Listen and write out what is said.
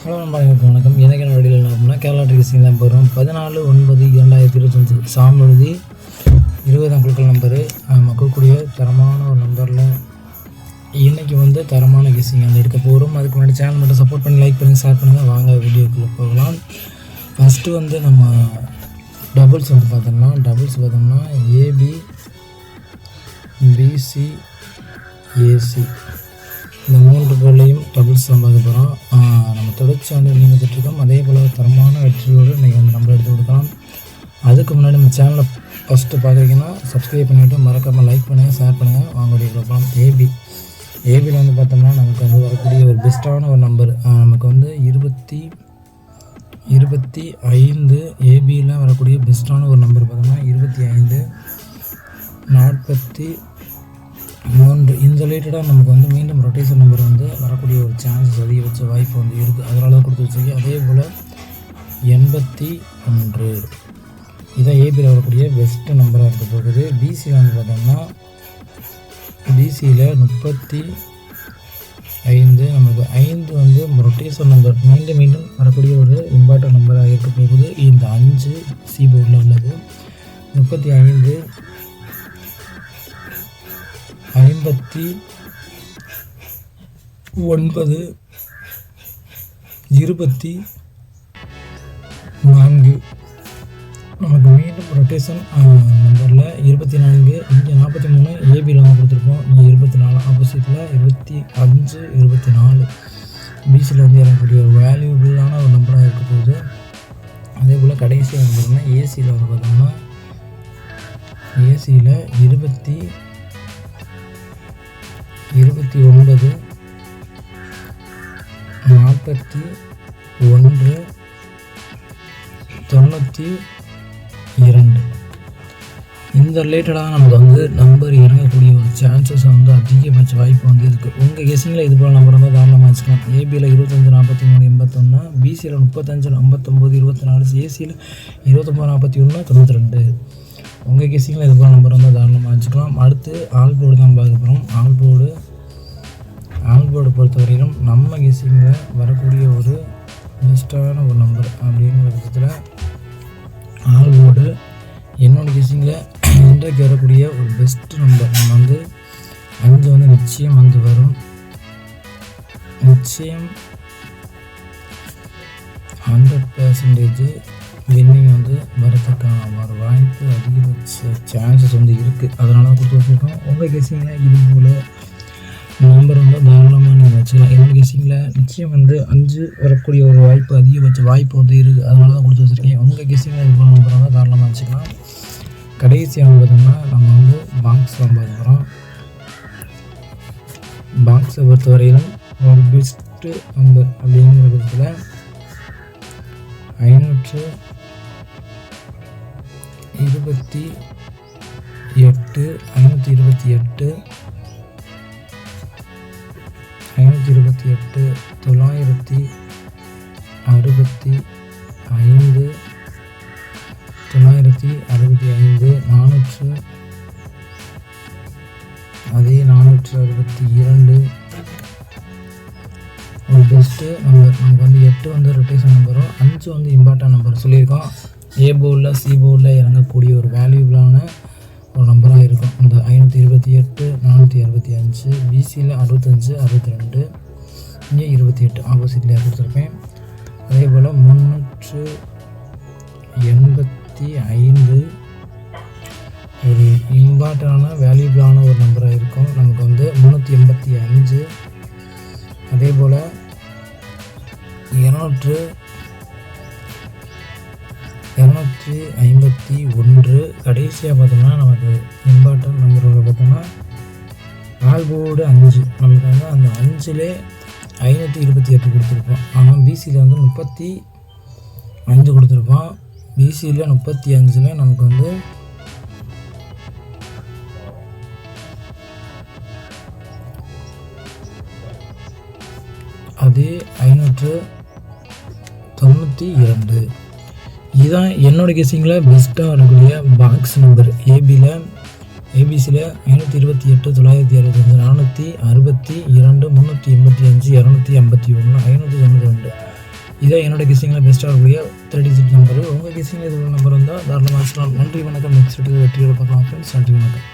Hello நண்பர்களுக்கு வணக்கம். எனக்கு என்ன வழியில் என்ன அப்படின்னா கேரளா ட்ரீசிங் தான் போகிறோம். 14/9/2025 சாமிழுதி 20ஆம் குழுக்கள் நம்பரு. கொடுக்கக்கூடிய தரமான ஒரு நம்பரில் இன்றைக்கி தரமான கெஸ்ஸிங் எடுக்க போகிறோம். அதுக்கு முன்னாடி சேனல் மட்டும் சப்போர்ட் பண்ணி லைக் பண்ணி ஷேர் பண்ணுங்கள். வாங்க வீடியோக்குள்ளே போகலாம். ஃபஸ்ட்டு நம்ம டபுள்ஸ் பார்த்தோம்னா ஏபி பிசி ஏசி இந்த 3 பேர்லையும் டபுள்ஸ் தான் பார்க்க போகிறோம். நம்ம தொடர்ச்சியாக நீங்கள் கொடுத்துருக்கோம். அதே போல் தரமான வெற்றியோடு நீங்கள் நம்பர் எடுத்து கொடுக்கலாம். அதுக்கு முன்னாடி நம்ம சேனலை ஃபஸ்ட்டு பார்க்குறீங்கன்னா சப்ஸ்கிரைப் பண்ணிவிட்டு மறக்காமல் லைக் பண்ணுங்கள், ஷேர் பண்ணுங்கள். வாங்கக்கூடிய கொடுக்கலாம். ஏபியில் பார்த்தோம்னா நமக்கு வரக்கூடிய ஒரு பெஸ்ட்டான ஒரு நம்பர் நமக்கு 25. ஏபியில் வரக்கூடிய பெஸ்ட்டான ஒரு நம்பர் பார்த்தோம்னா 25, 43. இந்த ரிலேட்டடாக நமக்கு மீண்டும் ரொட்டேஷன் நம்பர் வரக்கூடிய ஒரு சான்சஸ் அதிகபட்ச வாய்ப்பு இருக்குது. அதனால தான் கொடுத்து வச்சுருக்கேன். அதே போல் 81 இதான் ஏபியில் வரக்கூடிய பெஸ்ட்டு நம்பராக இருக்க போகுது. பிசியில் பார்த்தோம்னா பிசியில் 35. நமக்கு 5 ரொட்டேஷன் நம்பர் மீண்டும் வரக்கூடிய ஒரு இம்பார்ட்டன்ட் நம்பராக இருக்க போகுது. இந்த 5 சி போர்டில் உள்ளது. 35, 59, 24 நமக்கு மீண்டும் ரொட்டேஷன் நம்பரில் 24. இங்கே 43 ஏபியில் கொடுத்துருப்போம். இங்கே 24 ஆப்போசிட்டில் 25, 24 பிசியில் இறங்கக்கூடிய ஒரு வேல்யூபிளான ஒரு நம்பராக இருக்க போகுது. அதே போல் கடைசியாக பார்த்தோம்னா ஏசியில் பார்த்தோம்னா ஏசியில் 29, 41, 92 இந்த ரிலேட்டடாக நமக்கு நம்பர் இறங்கக்கூடிய ஒரு சான்சஸ் அதிகபட்ச வாய்ப்பு இருக்குது. உங்கள் கெஸ்ஸிங்கில் இது போல் நம்பர் தாராளமாக வச்சுக்கலாம். ஏபியில் 25, 43, 81, பிசியில் 35, 59, 24, ஏசியில் 29, 41, 92 உங்கள் கெஸ்ஸிங்கில் இது போல் நம்பர் தாராளமாக வச்சுக்கலாம். அடுத்து ஆல் போர்டு தான் பார்க்க போகிறோம். ஆல் போர்டு பொறுத்தவரையிலும் நம்ம கெஸ்ஸிங்கில் வரக்கூடிய ஒரு பெஸ்ட்டான ஒரு நம்பர் அப்படிங்கிற பட்சத்தில் ஆல் போர்டு என்னோடய கெஸ்ஸிங்கில் இன்றைக்கு வரக்கூடிய ஒரு பெஸ்ட்டு நம்பர் நம்ம 5 நிச்சயம் வரும். நிச்சயம் 100% வின்னிங் வரதுக்கான ஒரு வாய்ப்பு அதிகபட்ச சான்சஸ் இருக்குது. அதனால தான் கொடுத்து வச்சுருக்கோம். உங்கள் கெஸ்ஸிங்கில் இது போல் நம்பர் தாராளமாக நீங்கள் வச்சுக்கலாம். என்னோடய கெஸ்ஸிங்கில் நிச்சயம் 5 வரக்கூடிய ஒரு வாய்ப்பு அதிகபட்ச வாய்ப்பு இருக்குது. அதனால தான் கொடுத்து வச்சுருக்கேன். உங்கள் கெஸ்ஸிங்கில் இது போல் நம்பர் தாராளமாக வச்சுக்கலாம். கடைசியாக பார்த்தோம்னா நம்ம பாக்ஸ் தான் பார்க்க போகிறோம். பாக்ஸை பொறுத்தவரையிலும் ஒரு பெஸ்ட்டு நம்பர் அப்படிங்கிற விதத்தில் 528, 528, 965, 965, 400, அதே 462 ஒரு பெஸ்ட்டு நம்பர். நமக்கு 8 ரொட்டேஷன் நம்பரும் 5 இம்பார்ட்டன்ட் நம்பர் சொல்லியிருக்கோம். ஏ போர்டில் சி போர்டில் இறங்கக்கூடிய ஒரு வேல்யூபிளான ஒரு நம்பராக இருக்கும். இந்த 528, 465, பிசியில் 65, 62, இங்கே 28 ஆப்போசிட்டில் கொடுத்துருப்பேன். அதே போல் 385 ஒரு இம்பார்ட்டண்டான வேல்யூபிளான ஒரு நம்பராக இருக்கும். நமக்கு 385. அதே போல் 251. கடைசியாக பார்த்தோம்னா நமக்கு இம்பார்ட்டன்ட் நம்பரோட பார்த்தோம்னா ஆல் போர்டு 5 நமக்கு அந்த 5லே 528 கொடுத்துருப்போம். ஆனால் பிசியில் 35 கொடுத்துருப்போம். பிசியில் 35ல் நமக்கு அதே 592 இதுதான் என்னோடய கெஸ்ஸிங்கில் பெஸ்ட்டாக வரக்கூடிய பாக்ஸ் நம்பர். ஏபிசியில் 528, 965, 462, 385, 251, 592 இதே என்னோட கெஸ்ஸிங்கில் பெஸ்ட்டாக இருக்கக்கூடிய 3 டிஜிட் நம்பரு. உங்கள் கெஸ்ஸிங்கில் இது நம்பர் இருந்தால் தாராளமாக சொல்லலாம். நன்றி, வணக்கம். நெக்ஸ்ட் வெற்றியோட பார்க்கலாம் ஃப்ரெண்ட்ஸ். நன்றி, வணக்கம்.